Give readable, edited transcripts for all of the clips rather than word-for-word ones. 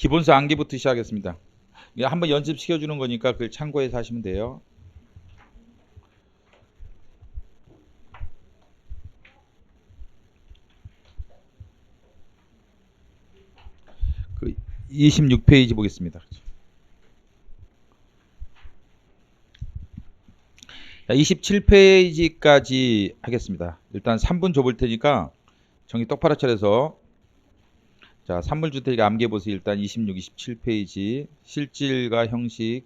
기본서 암기부터 시작하겠습니다. 이거 한번 연습시켜 주는 거니까 그걸 참고해서 하시면 돼요. 그 26페이지 보겠습니다. 자, 27페이지까지 하겠습니다. 일단 3분 줘볼 테니까 정리 똑바로 차려서 자, 3분 줄 테니까 암기해 보세요. 일단 26, 27페이지 실질과 형식.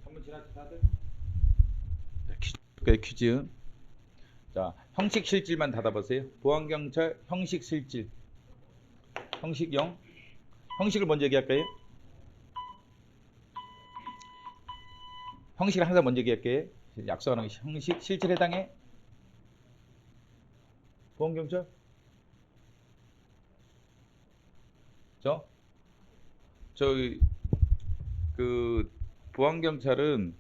한번 지났지 다들? 퀴즈. 자, 형식 실질만 닫아보세요. 보안경찰 형식 실질. 형식 0. 형식을 먼저 얘기할까요? 형식을 항상 먼저 얘기할게요. 약속하는 형식 실질 해당해? 보안경찰? 저기 그 보안경찰은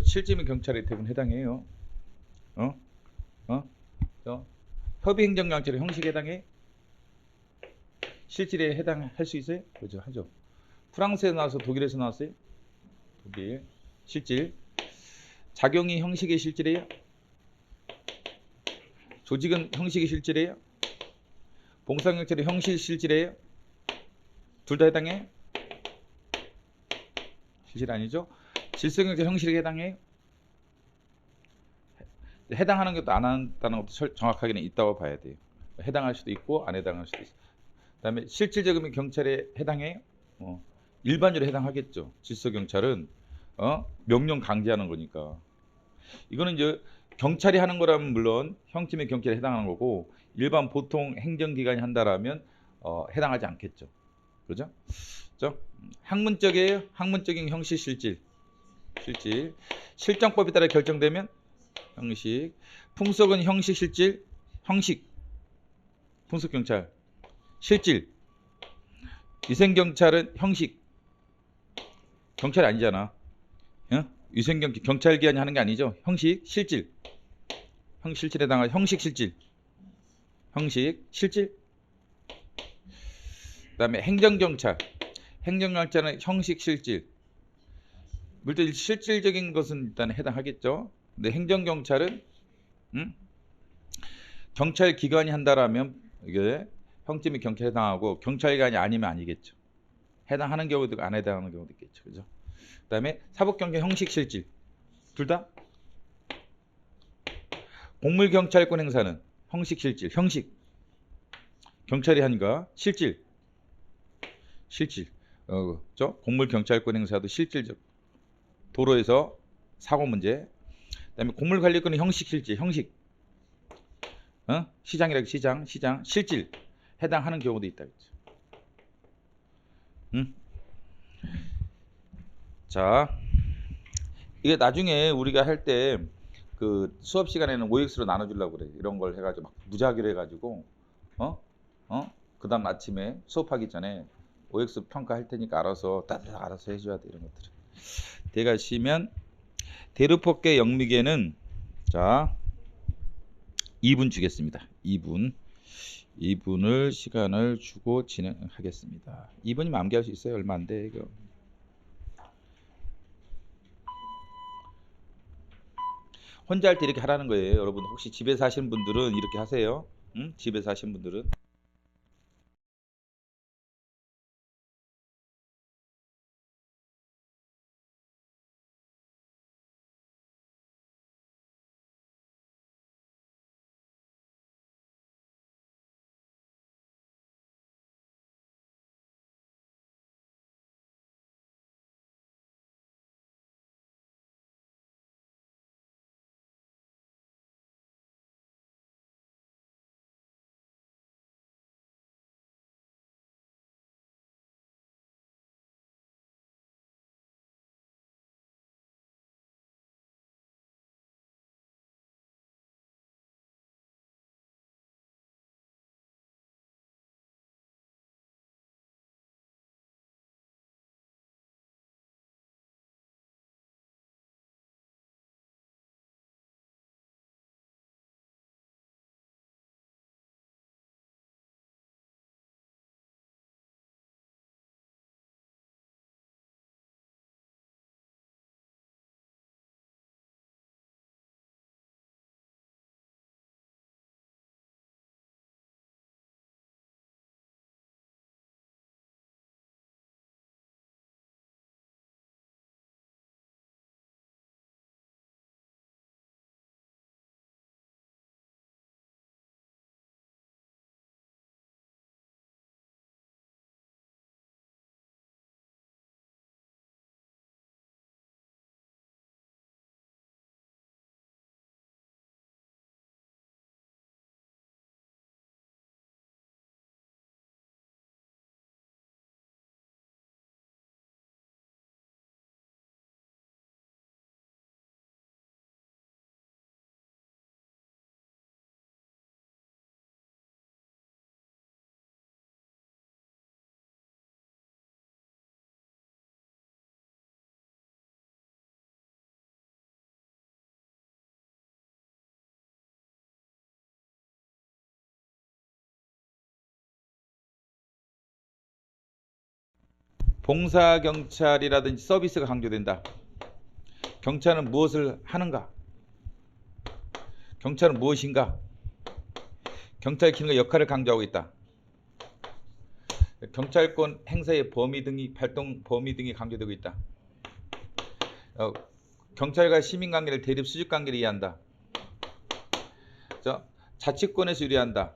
실질민 경찰에 대부분 해당해요. 어? 어? 협의행정경찰의 형식에 해당해? 실질에 해당할 수 있어요? 그죠, 하죠. 프랑스에서 나와서 독일에서 나왔어요? 독일. 실질. 작용이 형식의 실질이에요? 조직은 형식의 실질이에요? 봉사경찰의 형식 실질이에요? 둘 다 해당해? 실질 아니죠? 질서경찰 형식에 해당해요? 해당하는 것도 안 한다는 것도 정확하게는 있다고 봐야 돼요. 해당할 수도 있고 안 해당할 수도 있어요. 그 다음에 실질적인 경찰에 해당해요? 일반적으로 해당하겠죠. 질서경찰은 명령 강제하는 거니까. 이거는 이제 경찰이 하는 거라면 물론 형팀의 경찰에 해당하는 거고 일반 보통 행정기관이 한다라면 해당하지 않겠죠. 그죠? 학문적이에요? 학문적인 형식 실질. 실질법에 따라 결정되면 형식. 풍속은 형식, 실질, 형식. 풍속 경찰, 실질. 위생 경찰은 형식. 경찰 아니잖아. 위생 경찰 기관이 하는 게 아니죠. 형식, 실질. 형식 실질에 해당할 형식, 실질. 형식, 실질. 그다음에 행정경찰. 행정경찰은 형식, 실질. 물론 실질적인 것은 일단 해당하겠죠. 근데 행정경찰은 경찰 기관이 한다라면 이게 형태 및 경찰에 해당하고 경찰관이 아니면 아니겠죠. 해당하는 경우도 있고 안 해당하는 경우도 있겠죠. 그죠? 그다음에 사법경찰 형식, 실질. 둘 다. 공물경찰권 행사는 형식, 실질. 형식. 경찰이 하니까 실질. 실질. 그렇죠? 공물경찰권 행사도 실질적. 도로에서 사고 문제. 그다음에 공물관리권은 형식, 실질. 형식. 시장이라고 시장, 실질. 해당하는 경우도 있다. 그렇죠? 자, 이게 나중에 우리가 할 때 그 수업 시간에는 OX로 나눠주려고 그래. 이런 걸 해가지고 막 무작위로 해가지고 그다음 아침에 수업하기 전에 OX 평가할 테니까 알아서 해줘야 돼. 이런 것들. 대가시면 대루폭계 영미계는 자 2분 주겠습니다. 2분을 시간을 주고 진행하겠습니다. 2분이면 암기할 수 있어요? 얼마 안 돼 이거. 혼자 할 때 이렇게 하라는 거예요. 여러분 혹시 집에서 하시는 분들은 이렇게 하세요. 집에서 하시는 분들은. 봉사경찰이라든지 서비스가 강조된다. 경찰은 무엇을 하는가? 경찰은 무엇인가? 경찰의 기능과 역할을 강조하고 있다. 경찰권 행사의 범위 등이 발동 범위 등이 강조되고 있다. 경찰과 시민 관계를 대립 수직 관계를 이해한다. 자치권에서 유리한다.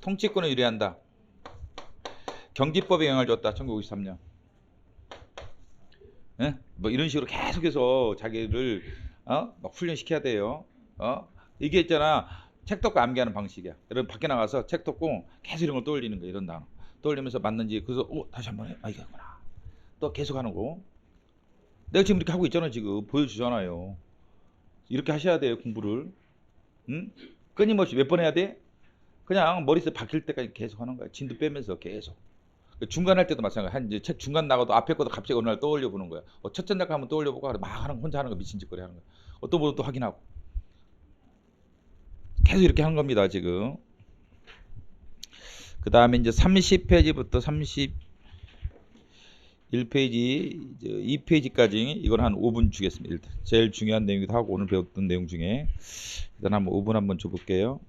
통치권에 유리한다. 경기법에 영향을 줬다. 1953년. 뭐 이런 식으로 계속해서 자기를 막 훈련시켜야 돼요. 이게 있잖아. 책 덮고 암기하는 방식이야. 여러분 밖에 나가서 책 덮고 계속 이런 걸 떠올리는 거야. 이런 단어. 떠올리면서 맞는지 그래서 다시 한번 해. 이거구나. 또 계속 하는 거. 내가 지금 이렇게 하고 있잖아. 지금 보여주잖아요. 이렇게 하셔야 돼요, 공부를. 응? 끊임없이 몇 번 해야 돼? 그냥 머릿속에 박힐 때까지 계속 하는 거야. 진도 빼면서 계속. 중간 할 때도 마찬가지야. 한 이제 책 중간 나가도 앞에 것도 갑자기 어느 날 떠올려 보는 거야. 첫 전작 한번 떠올려 보고 막 하는 혼자 하는 거 미친 짓거리 하는 거야. 어떤 분은 또 확인하고 계속 이렇게 하는 겁니다, 지금. 그 다음에 이제 30페이지부터 31페이지, 2페이지까지 이건 한 5분 주겠습니다. 일단 제일 중요한 내용이기도 하고 오늘 배웠던 내용 중에 일단 한번 5분 한번 줘볼게요.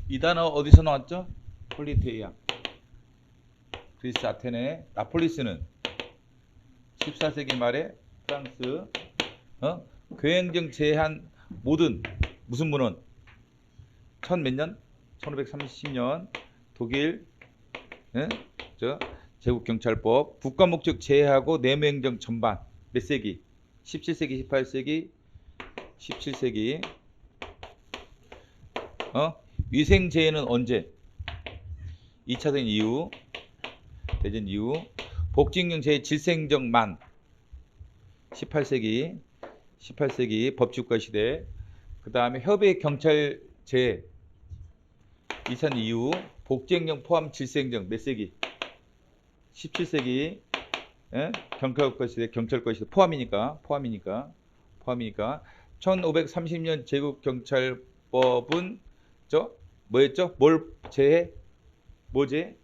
이 단어 어디서 나왔죠? 폴리테이아. 그리스 아테네. 나폴리스는 14세기 말에 프랑스. 교행정 제한 모든 무슨 문헌? 천 몇 년? 1530년 독일. 예? 저 제국경찰법. 국가목적 제해하고 내무행정 전반. 몇 세기? 17세기, 18세기, 17세기. 위생제해는 언제? 2차 대전 이후. 대전 이후. 복지행정 제해 질서행정 만. 18세기. 18세기 법치국가 시대. 그 다음에 협의 경찰 제해 2차 대전 이후. 복지행정 포함 질서행정 몇 세기? 17세기. 예? 경찰국가 시대, 경찰국가 시대 포함이니까 1530년 제국경찰법은 뭐였죠? 뭘 제해? 뭐제?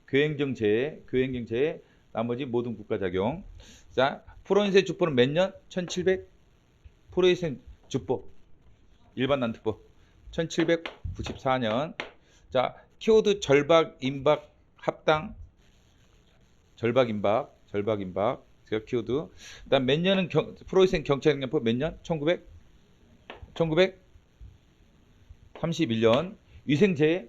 교행정 제해, 교행정 제해, 나머지 모든 국가 작용. 자, 프로인세 주법은 몇 년? 1700. 프로인세 주법, 일반 난특법 1794년. 자, 키워드 절박, 임박, 합당. 절박, 임박, 절박, 임박. 제가 키워드. 그다음 몇 년은 프로이센 경찰행정법 몇 년? 1931년. 위생제해.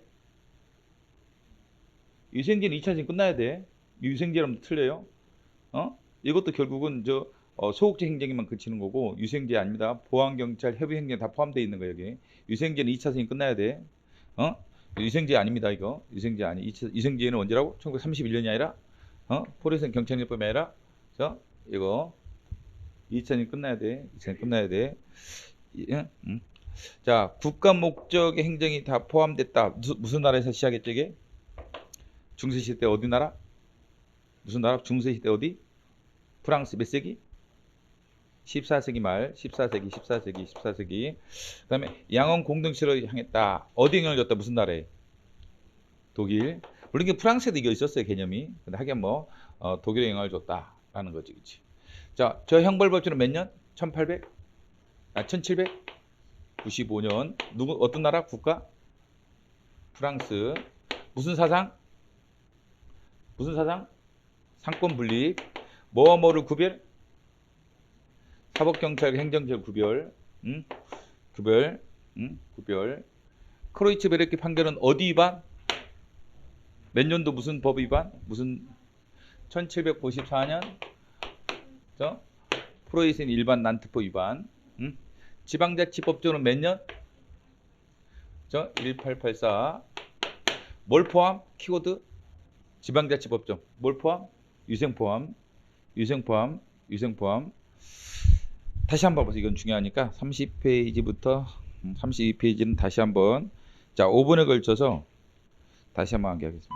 위생제는 2차전 끝나야 돼. 위생제라면 틀려요. 이것도 결국은 소극적 행정에만 그치는 거고 위생제 아닙니다. 보안경찰, 협의행정 다 포함되어 있는 거예요. 여기. 위생제는 2차전이 끝나야 돼. 위생제 아닙니다. 이거. 위생제 아니. 위생제는 언제라고? 1931년이 아니라 포레센 경찰법이 아니라 이거 2차전이 끝나야 돼. 2차전이 끝나야 돼. 예? 자, 국가 목적의 행정이 다 포함됐다. 무슨 나라에서 시작했죠 이게? 중세시대 때 어디 나라? 무슨 나라? 중세시대 어디? 프랑스 몇 세기? 14세기 말, 14세기. 그 다음에 양원 공동체로 향했다. 어디 영향을 줬다? 무슨 나라에? 독일. 물론 이게 프랑스에도 이거 있었어요, 개념이. 근데 하긴 독일에 영향을 줬다라는 거지, 그치? 자, 저 형벌법제는 몇 년? 1795년. 어떤 나라? 국가? 프랑스. 무슨 사상? 상권 분립. 뭐와 뭐를 구별? 사법경찰 행정적 구별. 구별. 크로이츠베르크 판결은 어디 위반? 몇 년도 무슨 법 위반? 1794년. 프로이센 일반 난특법 위반. 지방자치법조는 몇 년? 1884. 뭘 포함? 키워드 지방자치법정. 뭘 포함? 위생 포함. 다시 한번 봐서 이건 중요하니까 30페이지부터 32페이지는 다시 한번 5분에 걸쳐서 다시 한번 하겠습니다.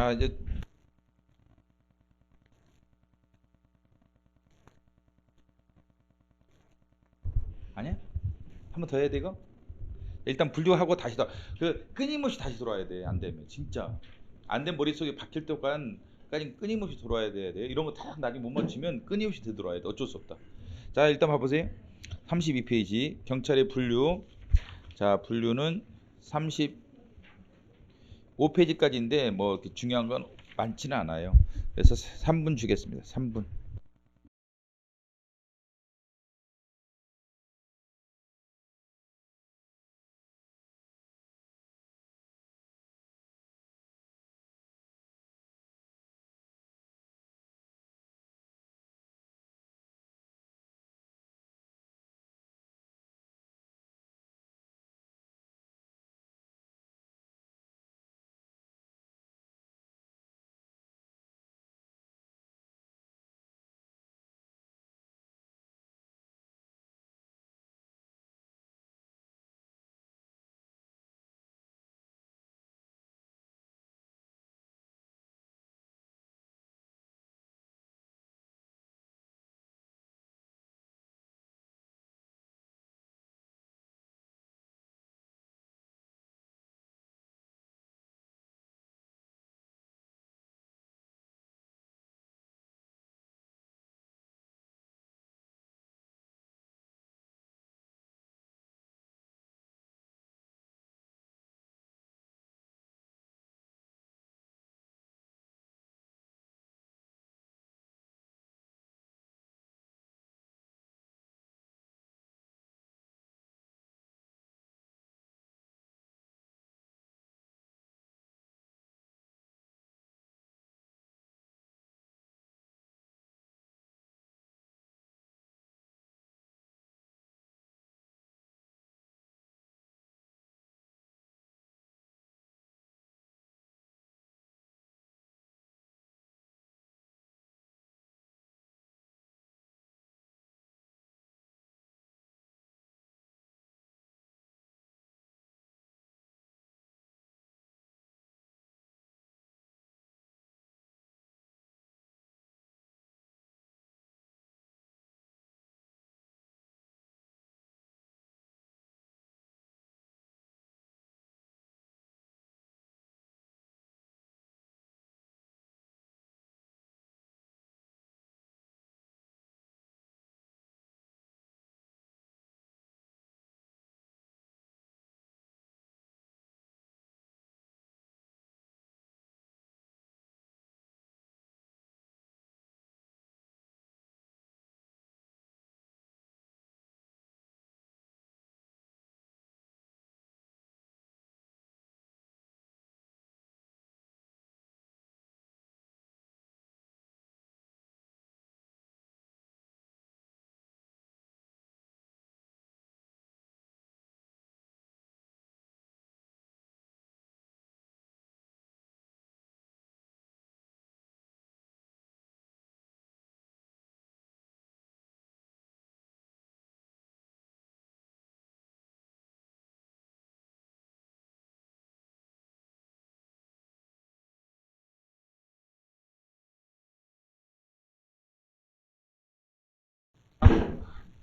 자, 이제 아니야? 한 번 더 해야 돼 이거? 일단 분류하고 다시 그 끊임없이 다시 돌아야 돼. 안 되면 진짜 안 된 머릿속에 박힐 때까지 끊임없이 돌아야 돼. 이런 거 다 나중에 못 맞추면 끊임없이 되돌아야 돼. 어쩔 수 없다. 자, 일단 봐보세요. 32페이지 경찰의 분류. 자, 분류는 35페이지까지인데 뭐 이렇게 중요한 건 많지는 않아요. 그래서 3분 주겠습니다. 3분.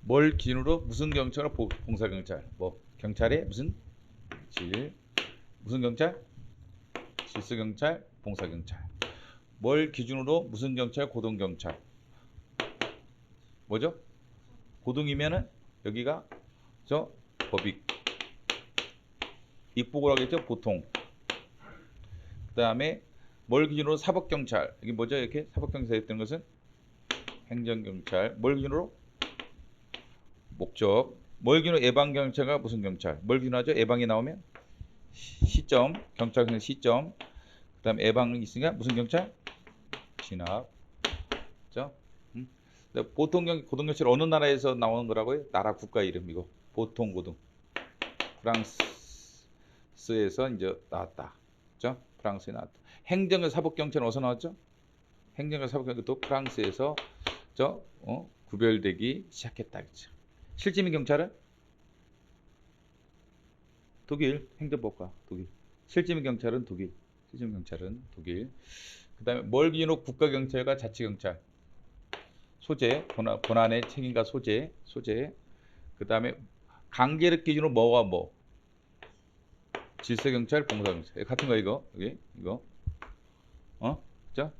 뭘 기준으로 무슨 경찰, 봉사 경찰, 뭐 경찰의 무슨 질, 무슨 경찰, 질서 경찰, 봉사 경찰. 뭘 기준으로 무슨 경찰, 고등 경찰. 뭐죠? 고등이면은 여기가 저 법익, 입보고라고 했죠, 보통. 그다음에 뭘 기준으로 사법 경찰. 이게 뭐죠? 이렇게 사법 경찰 했던 것은 행정 경찰. 뭘 기준으로 목적. 뭘 기준으로 예방 경찰과 무슨 경찰. 뭘 기준하죠? 예방이 나오면 시점, 경찰 시점. 그다음에 예방이 있으니까 무슨 경찰? 진압. 그죠? 보통 고등 경찰 어느 나라에서 나오는 거라고요? 나라 국가 이름이고 보통 고등. 프랑스에서 이제 나왔다. 그죠? 프랑스에 나왔다. 행정과 사법 경찰은 어디서 나왔죠? 행정과 사법 경찰도 프랑스에서 구별되기 시작했다. 그죠? 실지민 경찰은 독일 행정법과 독일. 실지민 경찰은 독일. 실질 경찰은 독일. 그다음에 뭘 기준으로 국가 경찰과 자치 경찰. 소재, 본안의 책임과 소재. 그다음에 강제력 기준으로 뭐와 뭐. 질서 경찰, 봉사 경찰. 같은 거 이거. 여기 이거. 그죠?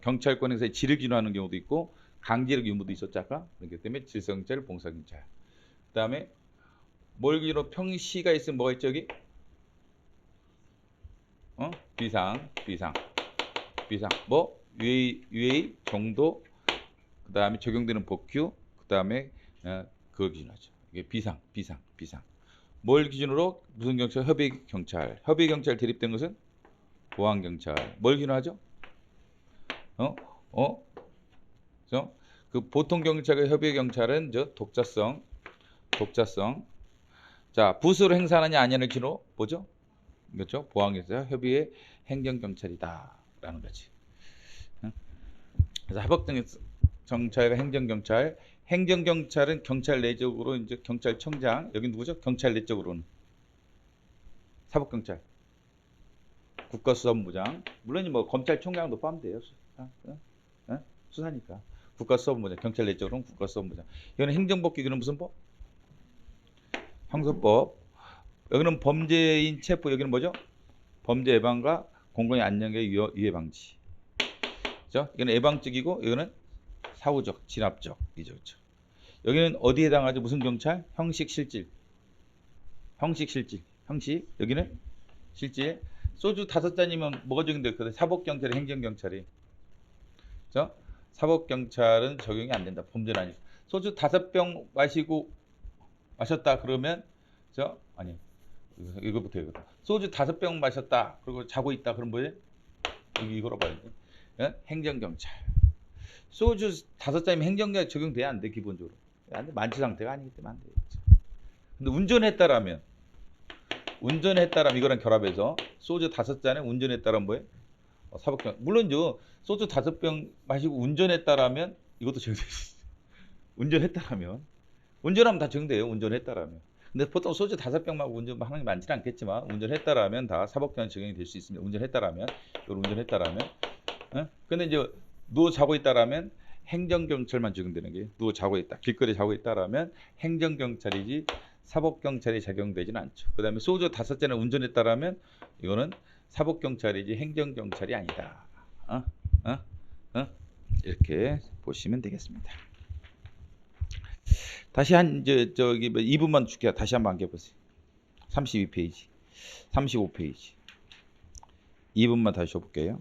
경찰권에서의 질을 기준하는 경우도 있고 강제력 유무도 있었죠 아까. 그렇기 때문에 질서 경찰, 봉사 경찰. 그다음에 뭘 기준으로 평시가 있으면 뭐가 있죠 여기? 비상. 뭐 유예 정도. 그다음에 적용되는 법규. 그다음에 그걸 기준하죠. 이게 비상. 뭘 기준으로 무슨 경찰? 협의 경찰 대립된 것은 보안 경찰. 뭘 기준하죠? 그죠? 그 보통 경찰과 협의 경찰은 독자성. 자, 부수로 행사하느냐 아니냐를 기준으로 뭐죠? 그렇죠? 보안 경찰, 협의의 행정 경찰이다라는 거지. 그래서 합법 경찰과 행정 경찰. 행정 경찰은 경찰 내적으로 이제 경찰청장. 여기 누구죠? 경찰 내적으로는 사법 경찰. 국가수사본부장. 물론 뭐 검찰총장도 포함돼요. 수사니까. 국가수사본부장. 경찰 내적으로는 국가수사본부장. 이거는 행정법 기준은 무슨 법? 형사법. 여기는 범죄인 체포. 여기는 뭐죠? 범죄 예방과 공공의 안녕의 유해 방지. 그죠? 이거는 예방적이고 이거는 사후적, 진압적. 이죠. 그렇죠? 여기는 어디에 해당하죠? 무슨 경찰? 형식 실질. 여기는 실질. 소주 5잔이면 뭐가 적용될 거든? 사법경찰이 행정경찰이. 그죠? 사법경찰은 적용이 안 된다. 범죄는 아니고. 소주 5병 마셨다 그러면 아니 이거부터 이거다. 소주 5병 마셨다 그리고 자고 있다 그럼 뭐예요? 이거로 봐야지. 행정경찰. 소주 5잔이면 행정경찰 적용돼야 안 돼 기본적으로. 안 돼. 만취 상태가 아니기 때문에 안 돼. 근데 운전했다라면 이거랑 결합해서 소주 5잔에 운전했다라면 뭐예요? 사법경. 물론요. 소주 5병 마시고 운전했다라면 이것도 적용돼. 운전했다라면. 운전하면 다 적용돼요. 운전했다라면. 근데 보통 소주 5병 마고 운전하는 게 많지는 않겠지만 운전했다라면 다 사법경 적용이 될 수 있습니다. 운전했다라면. 근데 이제 누워 자고 있다라면 행정경찰만 적용되는 게 누워 자고 있다. 길거리에 자고 있다라면 행정경찰이지 사법경찰이 적용되지는 않죠. 그 다음에 소주 5잔을 운전했다라면 이거는 사법경찰이지 행정경찰이 아니다. 이렇게 보시면 되겠습니다. 다시 저기 2분만 줄게요. 다시 한번 안겨보세요. 32페이지, 35페이지. 2분만 다시 줘볼게요.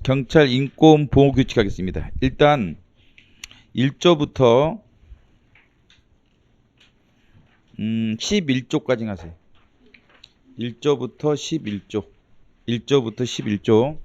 경찰 인권 보호 규칙 하겠습니다. 일단 1조부터 11조까지 하세요. 1조부터 11조. 1조부터 11조.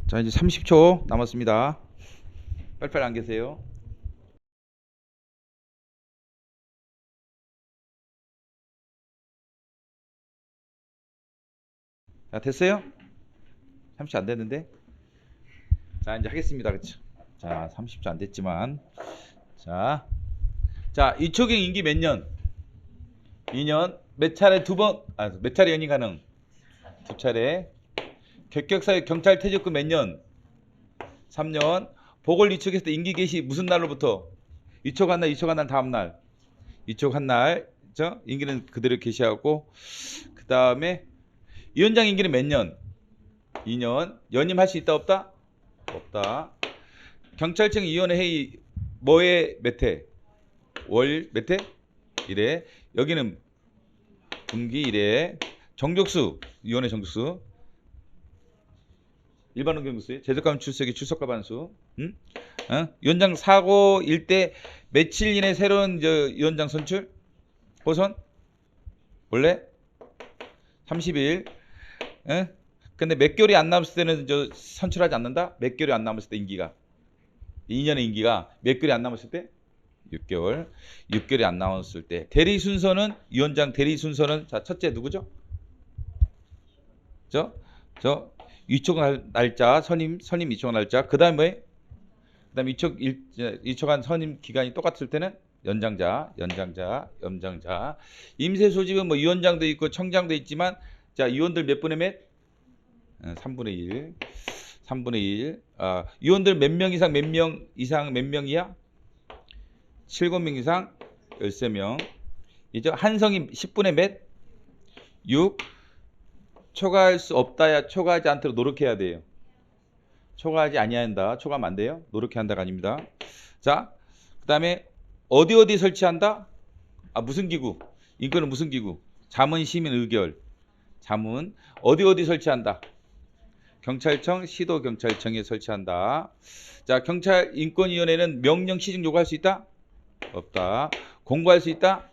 자, 이제 30초 남았습니다. 빨리빨리 안 계세요. 자, 됐어요? 30초 안 됐는데. 자, 이제 하겠습니다. 그쵸? 자, 30초 안 됐지만. 자, 이초경 임기 몇 년? 2년. 몇 차례 두 번? 몇 차례 연임 가능? 두 차례. 격격사유 경찰 퇴직금 몇 년? 3년. 보궐 이촉했을 때 임기 개시 무슨 날로부터? 이촉한 날, 이촉한 날 다음 날. 이촉한 날. 그죠? 임기는 그대로 개시하고. 그 다음에 위원장 임기는 몇 년? 2년. 연임할 수 있다 없다? 없다. 경찰청 위원회 회의 뭐에 몇 회? 월 몇 회? 1회. 여기는 분기 1회. 정족수 이온의 정수. 일반원 경수. 제적감 출석이 출석값 함수. 응? 위원장 사고일 때 며칠 이내 새로운 위원장 선출? 호선? 원래 30일. 응? 근데 몇 개월이 안 남았을 때는 선출하지 않는다? 몇 개월이 안 남았을 때 임기가. 2년의 임기가 몇 개월이 안 남았을 때? 6개월. 6개월이 안 남았을 때. 대리 순서는 위원장 대리 순서는 자, 첫째 누구죠? 저 위촉 날짜 선임 위촉 날짜. 그다음에 위촉한 선임 기간이 똑같을 때는 연장자. 임세 소집은 뭐 위원장도 있고 청장도 있지만 자, 위원들 몇 분의 몇? 3분의 1. 3분의 1. 위원들 몇 명 이상 몇 명이야? 7명 이상 13명. 이제 한성이 10분의 몇? 6. 초과할 수 없다야 초과하지 않도록 노력해야 돼요. 초과하지 아니한다. 초과하면 안 돼요. 노력해야 한다가 아닙니다. 자, 그 다음에 어디 설치한다? 무슨 기구? 이거는 무슨 기구? 자문 시민 의결. 자문 어디 설치한다? 경찰청, 시도경찰청에 설치한다. 자, 경찰 인권위원회는 명령 시정 요구할 수 있다? 없다. 공고할 수 있다?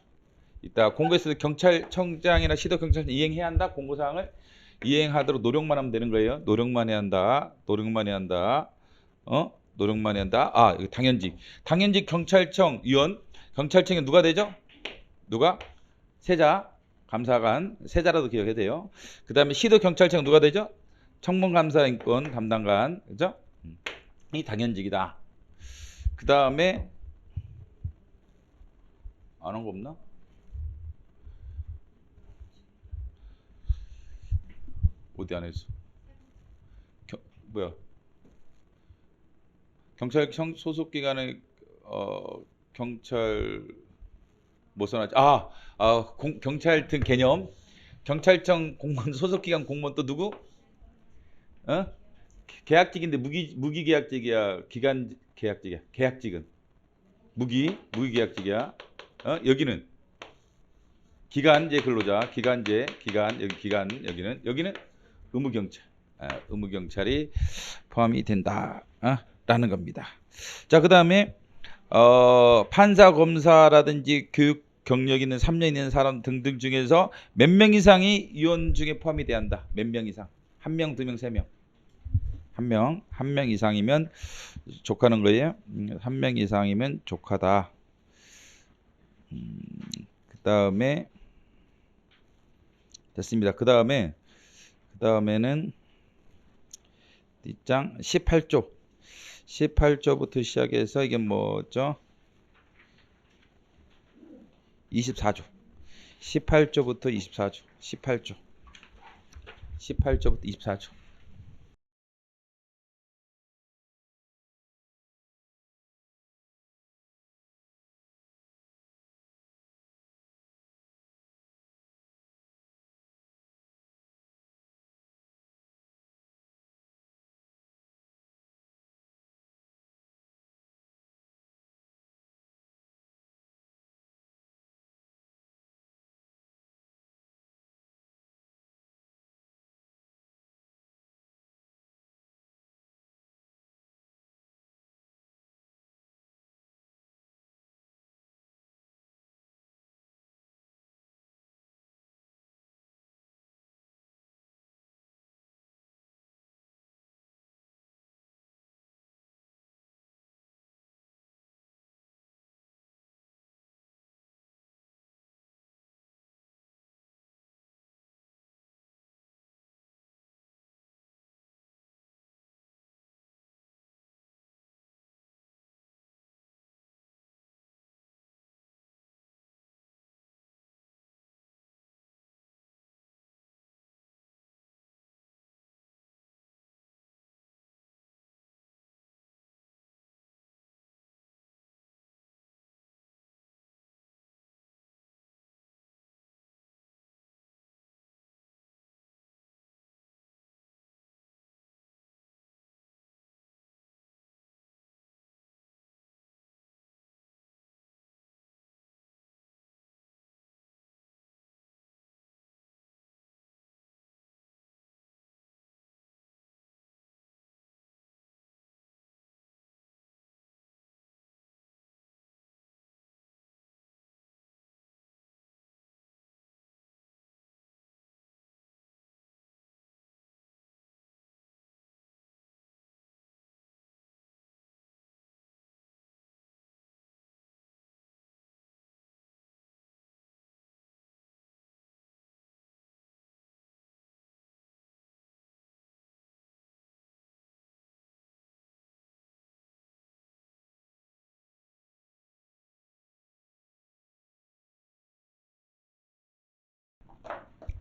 있다. 공고했을 때 경찰청장이나 시도경찰청 이행해야 한다. 공고사항을 이행하도록 노력만 하면 되는 거예요. 노력만 해야 한다. 노력만 해야 한다. 이거 당연직 경찰청 위원. 경찰청에 누가 되죠? 누가? 세자. 감사관. 세자라도 기억해야 돼요. 그 다음에 시도경찰청 누가 되죠? 청문감사인권 담당관. 그죠? 이 당연직이다. 그 다음에 안 한 거 없나? 어디 안 했어? 뭐야? 경찰청 소속 기관의 경찰 뭐 써놨지? 경찰 등 개념. 경찰청 공무원 소속 기관 공무원 또 누구? 계약직인데 무기 계약직이야. 기간 계약직이야. 계약직은 무기 계약직이야. 여기는 기간제 근로자. 여기는 의무경찰. 의무경찰이 포함이 된다. 라는 겁니다. 자, 그 다음에 판사, 검사라든지 교육 경력 있는 3년 있는 사람 등등 중에서 몇 명 이상이 위원 중에 포함이 돼야 한다. 몇 명 이상? 1명, 2명, 3명. 한 명 이상이면 족하는 거예요. 1명 이상이면 족하다. 그 다음에 됐습니다. 그 다음에는 뒷장 18조부터 시작해서 이게 뭐죠? 24조. 18조부터 24조. 18조부터 24조.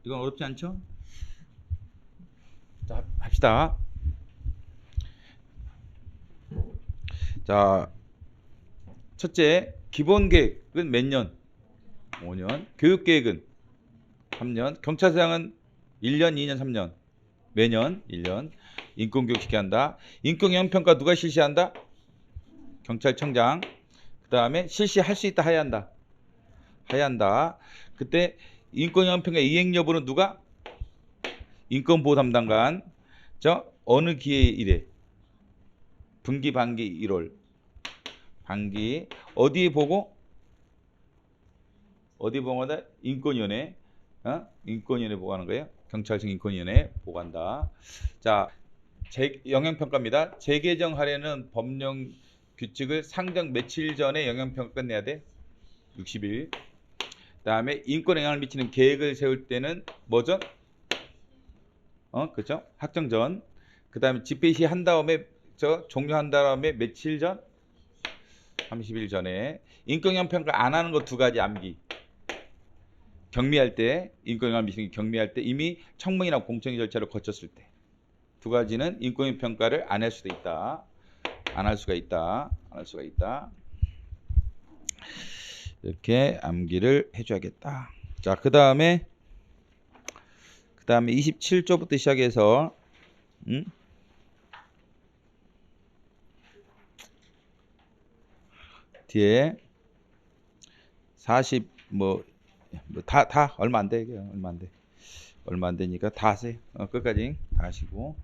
이건 어렵지 않죠? 자, 합시다. 자, 첫째, 기본 계획은 몇 년? 5년. 교육 계획은 3년. 경찰서장은 1년, 2년, 3년. 매년 1년. 인권교육 시켜야 한다. 인권영향평가 누가 실시한다? 경찰청장. 그 다음에 실시할 수 있다, 해야 한다. 해야 한다. 그때 인권영향평가 이행 여부는 누가? 인권보호 담당관. 저 어느 기회에 이래? 분기, 반기, 1월. 반기. 어디에 보고? 어디 보고다? 인권위원회. 인권위원회 보고하는 거예요. 경찰청 인권위원회 보고한다. 자, 영향평가입니다. 재개정하려는 법령 규칙을 상정 며칠 전에 영향평가 끝내야 돼? 60일. 그 다음에 인권에 영향을 미치는 계획을 세울 때는 뭐죠? 그죠? 확정 전. 그 다음에 집회 시한 다음에 종료한 다음에 며칠 전? 30일 전에. 인권영향평가 안 하는 거 두 가지 암기. 경미할 때, 인권영향을 미치는 경미할 때 이미 청문이나 공청회 절차를 거쳤을 때. 두 가지는 인권평가를 안 할 수도 있다. 안 할 수가 있다. 안 할 수가 있다. 이렇게 암기를 해줘야겠다. 자, 그 다음에 27조부터 시작해서 뒤에 40 다 얼마 안 돼. 얼마 안 되니까 다 하세요. 끝까지 다 하시고.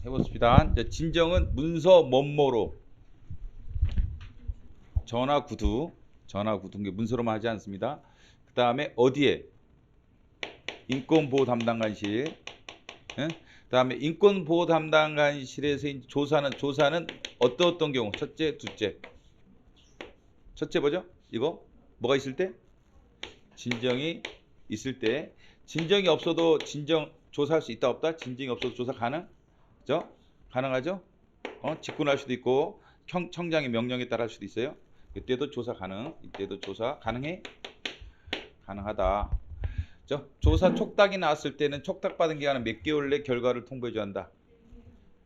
해보십시다. 진정은 문서 뭐뭐로 전화 구두 게 문서로만 하지 않습니다. 그 다음에 어디에? 인권보호 담당관실. 그 다음에 인권보호 담당관실에서 조사는 어떤 경우? 첫째, 둘째. 첫째 뭐죠? 이거 뭐가 있을 때? 진정이 있을 때. 진정이 없어도 진정 조사할 수 있다 없다? 진정이 없어도 조사 가능? 그죠? 가능하죠? 직권할 수도 있고 청장의 명령에 따라 할 수도 있어요. 이때도 조사 가능. 이때도 조사 가능해? 가능하다. 조사 촉탁이 나왔을 때는 촉탁받은 기간은 몇 개월 내 결과를 통보해 줘야 한다.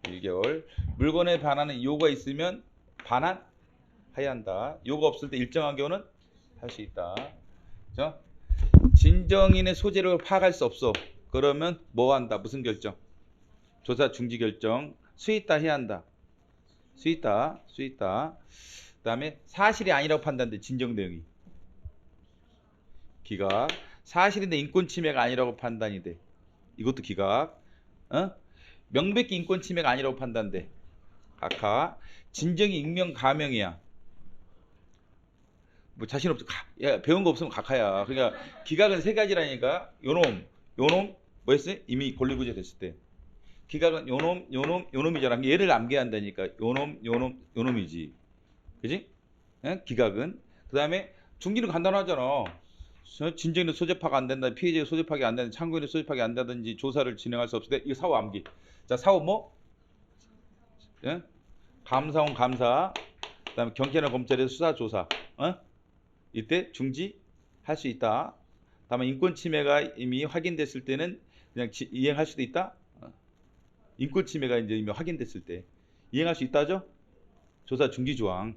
1개월. 물건에 반하는 요구가 있으면 반환해야 한다. 요구 없을 때 일정한 경우는 할 수 있다. 진정인의 소재를 파악할 수 없어. 그러면 뭐 한다? 무슨 결정? 조사 중지 결정. 수의다 해야 한다. 수의다. 그 다음에 사실이 아니라고 판단돼. 진정 대응이. 기각. 사실인데 인권 침해가 아니라고 판단이 돼. 이것도 기각. 명백히 인권 침해가 아니라고 판단돼. 각하. 진정이 익명 가명이야. 뭐 자신 없어. 야, 배운 거 없으면 각하야. 그러니까 기각은 세 가지라니까. 요놈 뭐 했어요? 이미 권리구제 됐을 때. 기각은 요놈이잖아. 얘를 암기한다니까. 요놈이지. 그지? 기각은. 그 다음에 중지는 간단하잖아. 진정인의 소재 파악 안 된다. 피해자의 소재 파악이 안 된다. 참고인의 소재 파악이 안 된다든지 조사를 진행할 수 없을 때 이거 사후 암기. 자, 사후 뭐? 감사원 감사. 그다음에 경찰이나 검찰의 수사 조사. 이때 중지할 수 있다. 다만 인권 침해가 이미 확인됐을 때는 그냥 이행할 수도 있다. 인권 침해가 이제 이미 확인됐을 때 이행할 수 있다죠? 조사 중지 조항.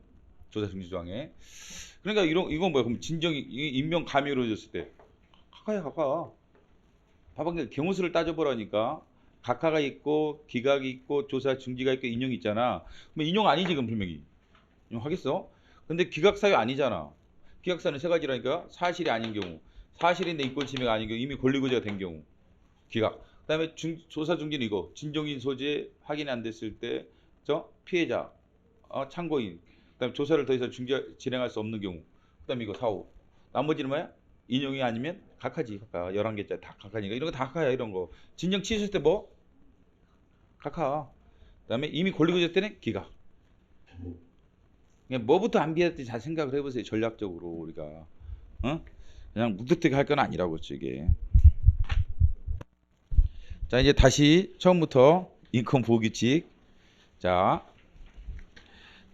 조사 중지 조항에. 그러니까 이건 뭐야? 그럼 진정이 인명 감염이 이루어졌을 때 각하야 각하. 봐봐, 경우수를 따져보라니까. 각하가 있고 기각이 있고 조사 중지가 있고 인용이 있잖아. 그럼 인용 아니지 그럼 분명히. 인용하겠어? 근데 기각 사유 아니잖아. 기각 사유는 세 가지라니까. 사실이 아닌 경우, 사실인데 인권 침해가 아닌 경우, 이미 권리구제가 된 경우, 기각. 그다음에 조사 중지는 이거. 진정인 소재 확인이 안 됐을 때, 피해자, 참고인. 그다음에 조사를 더 이상 진행할 수 없는 경우. 그다음에 이거 사후. 나머지는 뭐야? 인용이 아니면 각하지. 각하. 11개짜리 다 각하니까. 이런 거 다 각하야. 이런 거. 진정 취소했을 때 뭐? 각하. 그다음에 이미 권리구제 때는 기각. 그냥 뭐부터 암기할 때 잘 생각을 해보세요. 전략적으로 우리가. 그냥 묵득하게 할 건 아니라고 했죠 이게. 자, 이제 다시 처음부터 인권 보호 규칙. 자,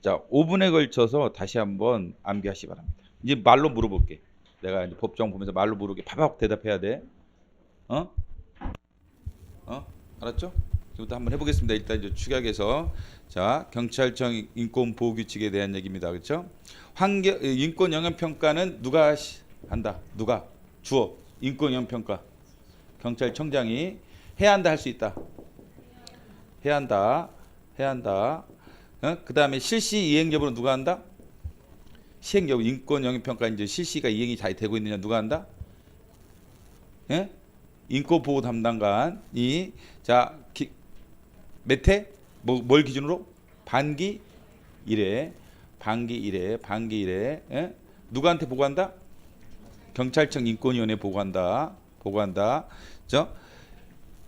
5분에 걸쳐서 다시 한번 암기하시기 바랍니다. 이제 말로 물어볼게. 내가 이제 법정 보면서 말로 물어볼게. 바박 대답해야 돼. 알았죠? 지금부터 한번 해보겠습니다. 일단 이제 축약해서. 자, 경찰청 인권 보호 규칙에 대한 얘기입니다. 그렇죠? 인권 영향 평가는 누가 한다? 누가? 주어. 인권 영향 평가. 경찰청장이 해야 한다, 할 수 있다. 해야 한다. 그 다음에 실시 이행 여부는 누가 한다? 시행 여부. 인권 영향 평가 이제 실시가 이행이 잘 되고 있느냐 누가 한다? 인권 보호 담당관이 몇 회? 뭘 기준으로? 반기 1회. 누구한테 보고한다? 경찰청 인권위원회 보고한다.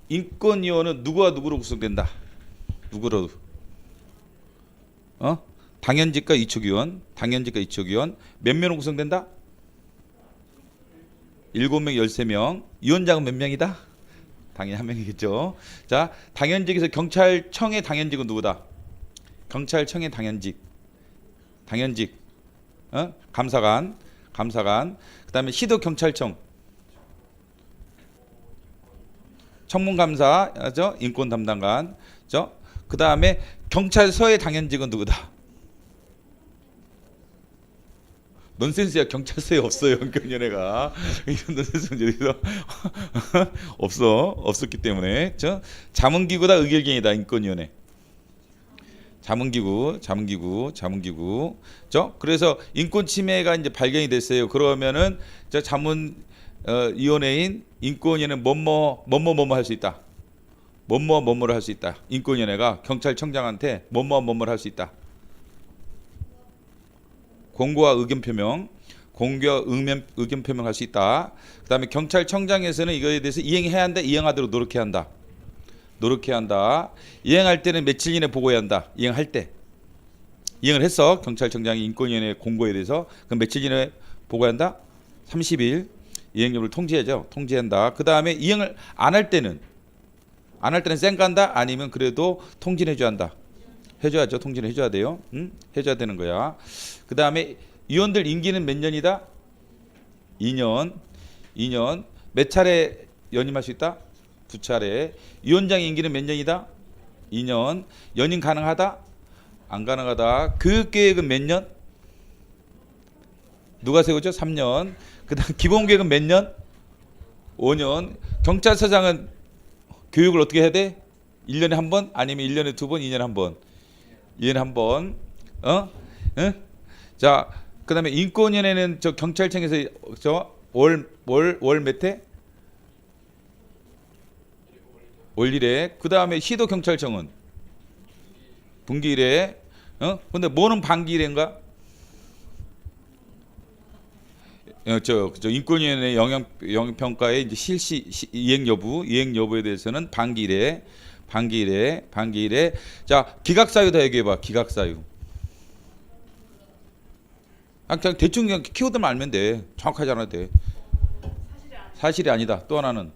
인권위원회는 누구와 누구로 구성된다? 누구로? 당연직과 이촉위원. 몇 명으로 구성된다? 7명, 13명. 위원장은 몇 명이다? 당연히 한 명이겠죠. 자, 당연직에서 경찰청의 당연직은 누구다? 경찰청의 당연직. 감사관. 그다음에 시도 경찰청. 청문감사죠. 인권 담당관. 그다음에 경찰서의 당연직은 누구다? 넌센스야. 경찰서에 없어요. 인권위원회가. 이건 넌센스는 여기서 없었기 때문에. 자문기구다 의결기관이다. 인권위원회. 자문기구. 그래서 인권 침해가 이제 발견이 됐어요. 그러면은 자문위원회인 인권위원회는 뭐뭐 할 수 있다. 뭐뭐를 할 수 있다. 인권위원회가 경찰청장한테 뭐뭐를 할 수 있다. 공고와 의견 표명 할 수 있다. 그다음에 경찰청장에서는 이거에 대해서 이행해야 한다. 이행하도록 노력해야 한다. 이행할 때는 며칠 이내 보고해야 한다. 이행할 때 이행을 했어. 경찰청장이 인권위원회 공고에 대해서. 그럼 며칠 전에 보고한다? 30일 이행 여부를 통지하죠. 통지한다. 그 다음에 이행을 안 할 때는 쌩간다? 아니면 그래도 통지를 해줘야 한다. 해줘야죠. 통지를 해줘야 돼요. 응? 해줘야 되는 거야. 그 다음에 위원들 임기는 몇 년이다? 2년. 2년. 몇 차례 연임할 수 있다? 2차례. 위원장 임기는 몇 년이다? 2년. 연임 가능하다? 안 가능하다. 교육 계획은 몇 년? 누가 세우죠? 3년. 그다음 기본 계획은 몇 년? 5년. 경찰서장은 교육을 어떻게 해야 돼? 1년에 한 번? 아니면 1년에 두 번? 2년에 한 번? 1년에 한 번. 응? 자, 그다음에 인권위원회는 저 경찰청에서 월 몇 회? 월 1회. 그다음에 시도 경찰청은 분기 1회. 근데 뭐는 반기 1회인가? 저 인권위원회 영향 평가의 이제 실시 이행 여부에 대해서는 반기 1회. 자, 기각 사유 다 얘기해 봐. 기각 사유. 그냥 대충 그냥 키워드만 알면 돼. 정확하지 않아도 돼. 사실이 아니다. 또 하나는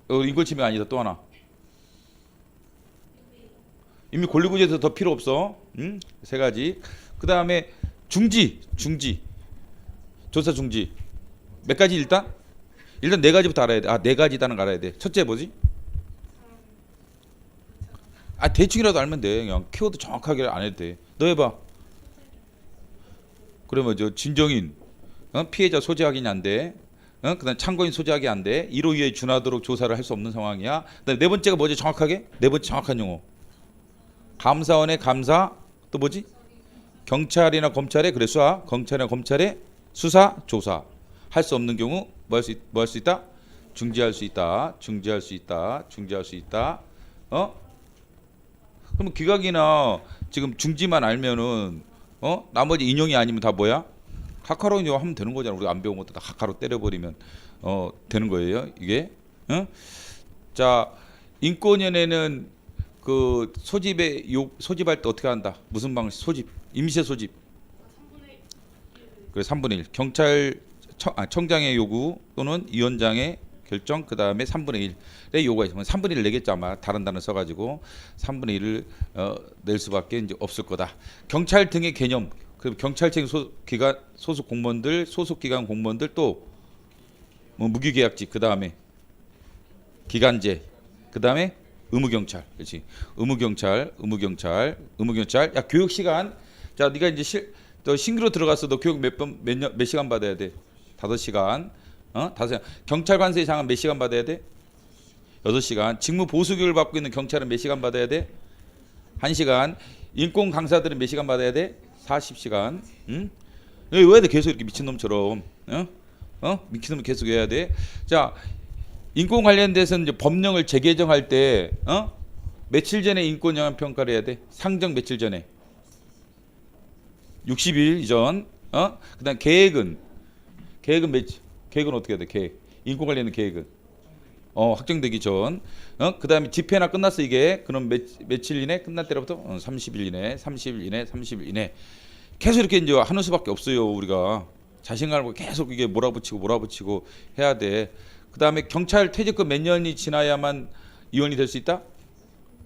인권 침해가 아니다. 또 하나. 이미 권리구제에서 더 필요 없어. 응? 세 가지. 그 다음에 중지. 조사 중지. 몇 가지 일단 네 가지부터 알아야 돼. 네 가지다는 거 알아야 돼. 첫째 뭐지? 대충이라도 알면 돼. 그냥 키워드 정확하게 안 해도 돼. 너 해봐. 그러면 저 진정인, 피해자 소재 확인이 안 돼. 그다음 참고인 소재 확인이 안 돼. 1호 이하에 준하도록 조사를 할 수 없는 상황이야. 그다음 네 번째가 뭐지? 정확하게? 네 번째 정확한 용어. 감사원의 감사. 또 뭐지? 경찰이나 검찰의 그래 수사. 경찰이나 검찰의 수사 조사. 할 수 없는 경우 뭐 할 수 있다? 중지할 수 있다. 그럼 기각이나 지금 중지만 알면은 나머지 인용이 아니면 다 뭐야? 카카로 인용 하면 되는 거잖아. 우리가 안 배운 것도 다 카카로 때려버리면 되는 거예요. 이게. 자, 인권위원회는 그 소집할 때 어떻게 한다? 무슨 방식? 소집, 임시 소집. 그래 3분의 1. 청장의 요구 또는 위원장의 결정. 그 다음에 3분의 1의 요구가 있으면 3분의 1을 내겠죠 아마. 다른 단어 써가지고 3분의 1을 낼 수밖에 이제 없을 거다. 경찰 등의 개념. 그 경찰청 소속 공무원들, 소속 기관 공무원들 또 뭐 무기계약직. 그 다음에 기간제. 그 다음에 의무경찰. 그렇지. 의무경찰. 야, 교육 시간. 자, 네가 이제 너 신규로 들어갔어. 너 교육 몇 시간 받아야 돼? 5시간. 5시간. 경찰관세 이상은 몇 시간 받아야 돼? 6시간. 직무 보수 교육을 받고 있는 경찰은 몇 시간 받아야 돼? 1시간. 인권 강사들은 몇 시간 받아야 돼? 40시간. 응? 왜 돼? 계속 이렇게 미친놈처럼. 미친놈 계속 해야 돼. 자, 인권 관련돼서는 이제 법령을 재개정할 때 며칠 전에 인권 영향 평가를 해야 돼? 상정 며칠 전에? 60일 이전. 그다음 계획은 계획은 어떻게 해야 돼? 계획. 인권 관련된 계획은 확정되기 전. 그다음에 집회나 끝났어 이게. 그럼 며칠 이내 끝날 때로부터 30일 이내. 계속 이렇게 이제 하는 수밖에 없어요. 우리가 자신감을 계속 이게 몰아붙이고 해야 돼. 그다음에 경찰 퇴직금 몇 년이 지나야만 이원이 될 수 있다?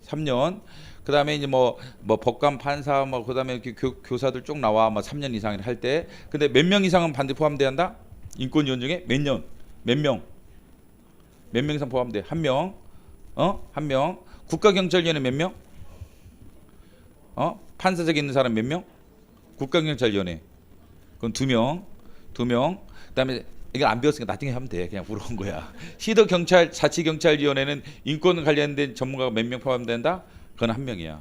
3년. 그다음에 이제 뭐 법관, 판사, 뭐 그다음에 이렇게 교사들 쭉 나와, 뭐 3년 이상 할 때. 근데 몇 명 이상은 반드시 포함돼야 한다? 인권위원 중에 몇 명? 몇 명 이상 포함돼? 1명. 1명. 국가경찰위원회 몇 명? 판사직에 있는 사람 몇 명? 국가경찰위원회. 그건 2명. 그다음에 이거 안 배웠으니까 나중에 하면 돼. 그냥 물어본 거야. 시도경찰, 자치경찰위원회는 인권 관련된 전문가가 몇 명 포함된다? 그건 1명이야.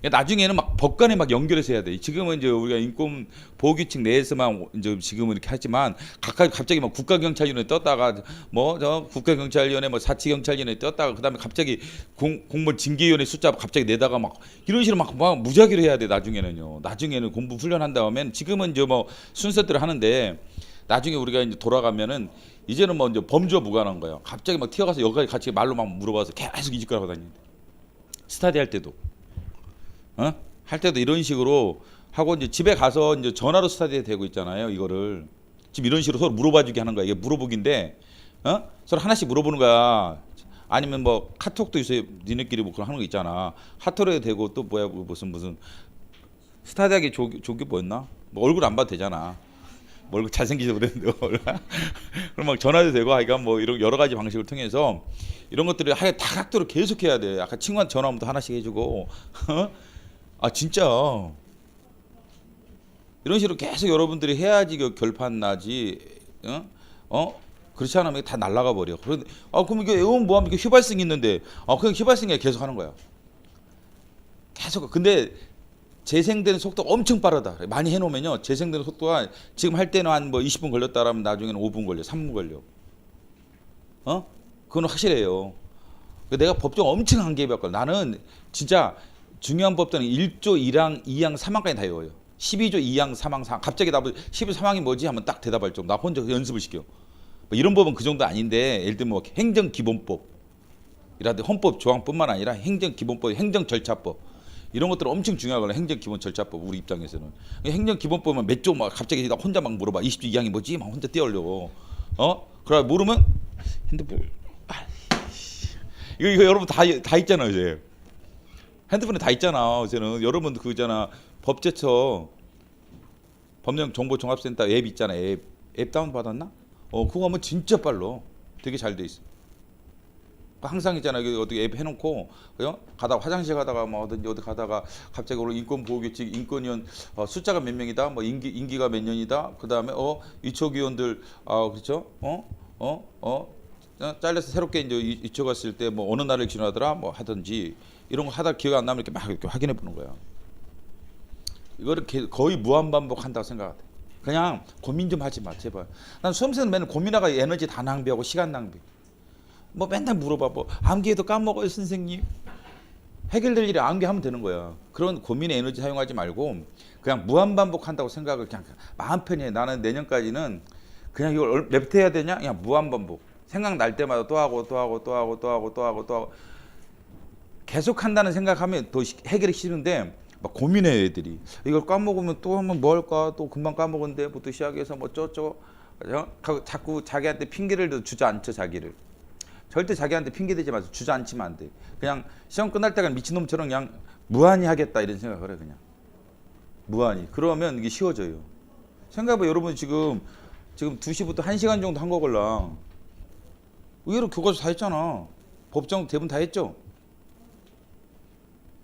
나중에는 막 법관에 막 연결해서 해야 돼. 지금은 이제 우리가 인권 보호규칙 내에서만 이제 지금은 이렇게 하지만 갑자기 막 국가경찰위원회 떴다가 뭐 저 국가경찰위원회 뭐 자치경찰위원회 떴다가 그다음에 갑자기 공무원 징계위원회 숫자 갑자기 내다가 막 이런 식으로 막 무작위로 해야 돼. 나중에는 공부 훈련한 다음엔 지금은 이제 뭐 순서대로 하는데 나중에 우리가 이제 돌아가면은 이제는 뭐 이제 범주와 무관한 거예요. 갑자기 막 튀어가서 여기까지 같이 말로 막 물어봐서 계속 이짓거리하고 다니는데 스타디 할 때도 할 때도 이런 식으로 하고 이제 집에 가서 이제 전화로 스타디에 되고 있잖아요. 이거를 지금 이런 식으로 서로 물어봐주기 하는 거야. 이게 물어보기인데 서로 하나씩 물어보는 거야. 아니면 뭐 카톡도 있어요. 니네끼리 뭐 그런 하는 거 있잖아. 핫토르에 되고 또 뭐야 무슨 스타디하게 조교 뭐였나? 뭐 얼굴 안 봐도 되잖아. 뭐 얼굴 잘생기서 그랬는데 그럼 막 전화도 되고 하여간 뭐 이런 여러 가지 방식을 통해서 이런 것들을 하여 다각도로 계속 해야 돼. 아까 친구한테 전화 오면 또 하나씩 해주고 아 진짜 이런 식으로 계속 여러분들이 해야지 그 결판 나지. 그렇지 않으면 다 날아가 버려. 그런데 그럼 이게 애원 뭐하면 이게 휘발성이 있는데 그냥 휘발성이 계속 하는 거야. 계속. 근데 재생되는 속도가 엄청 빠르다. 많이 해놓으면요 재생되는 속도가 지금 할 때는 한 뭐 20분 걸렸다라면 나중에는 5분 걸려, 3분 걸려. 그건 확실해요. 내가 법정 엄청 한개 배웠거든. 나는 진짜 중요한 법들은 1조 1항 2항 3항까지 다 외워요. 12조 2항 3항 4항. 갑자기 나보고 12조 3항이 뭐지 하면 딱 대답할 정도. 나 혼자 연습을 시켜. 뭐 이런 법은 그 정도 아닌데 예를 들면 뭐 행정기본법이라든지 헌법 조항뿐만 아니라 행정기본법, 행정절차법 이런 것들은 엄청 중요하거든요. 행정기본절차법 우리 입장에서는. 행정기본법은 몇 조 막 갑자기 나 혼자 막 물어봐. 20조 2항이 뭐지? 막 혼자 떼어려고. 그래 모르면 핸드폰. 이거 여러분 다 있잖아요 이제. 핸드폰에 다 있잖아. 이제는 여러분 그잖아. 법제처 법령정보종합센터 앱 있잖아. 앱 다운 받았나? 그거 하면 진짜 빨라. 되게 잘 돼 있어. 항상 있잖아. 어떻게 앱 해놓고 그죠? 가다가 화장실 가다가 뭐 어디 가다가 갑자기 오늘 인권보호규칙 인권위원 숫자가 몇 명이다. 뭐 임기가 몇 년이다. 그 다음에 위촉위원들 그렇죠? 잘려서 새롭게 이제 위촉했을 때 뭐 어느 날을 기준하더라 뭐 하든지 이런 거 하다 기억 안 나면 이렇게 막 이렇게 확인해 보는 거야. 이거를 거의 무한 반복한다고 생각해. 그냥 고민 좀 하지 마 제발. 난 수험생은 맨날 고민하가 에너지 다 낭비하고 시간 낭비. 뭐 맨날 물어봐 뭐 암기해도 까먹어요 선생님. 해결될 일이 암기하면 되는 거야. 그런 고민의 에너지 사용하지 말고 그냥 무한 반복한다고 생각을 그냥 마음 편히 해. 나는 내년까지는 그냥 이걸 몇 회 해야 되냐? 그냥 무한 반복. 생각날 때마다 또 하고 계속 한다는 생각하면 더 해결이 싫은데 막 고민해 애들이. 이걸 까먹으면 또 하면 뭐 할까? 또 금방 까먹은데 부터 시작해서 뭐 쪼쪼 자꾸 자기한테 핑계를 주저앉혀 자기를. 절대 자기한테 핑계 대지 마세요. 주저앉히면 안 돼. 그냥 시험 끝날 때가 미친놈처럼 그냥 무한히 하겠다 이런 생각을 해. 그냥 무한히. 그러면 이게 쉬워져요. 생각해봐. 여러분 지금 2시부터 1시간 정도 한 거걸라. 의외로 교과서 다 했잖아. 법정 대부분 다 했죠.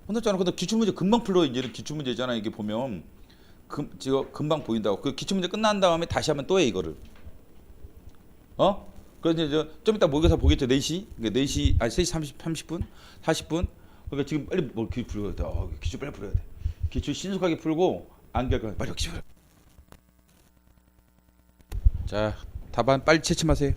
혼났잖아. 근데 기출문제 금방 풀려. 이제 기출문제잖아. 이게 보면 금방 보인다고. 그 기출문제 끝난 다음에 다시 하면 또 해 이거를. 그래서 이제 좀 이따 모의고사 보겠죠. 4시. 그러니까 4시 3시 30분, 40분. 그러니까 지금 빨리 뭐 기출 풀어야 돼. 기출 빨리 풀어야 돼. 기출 신속하게 풀고 안결과 빨리 기출. 자, 답안 빨리 채점하세요.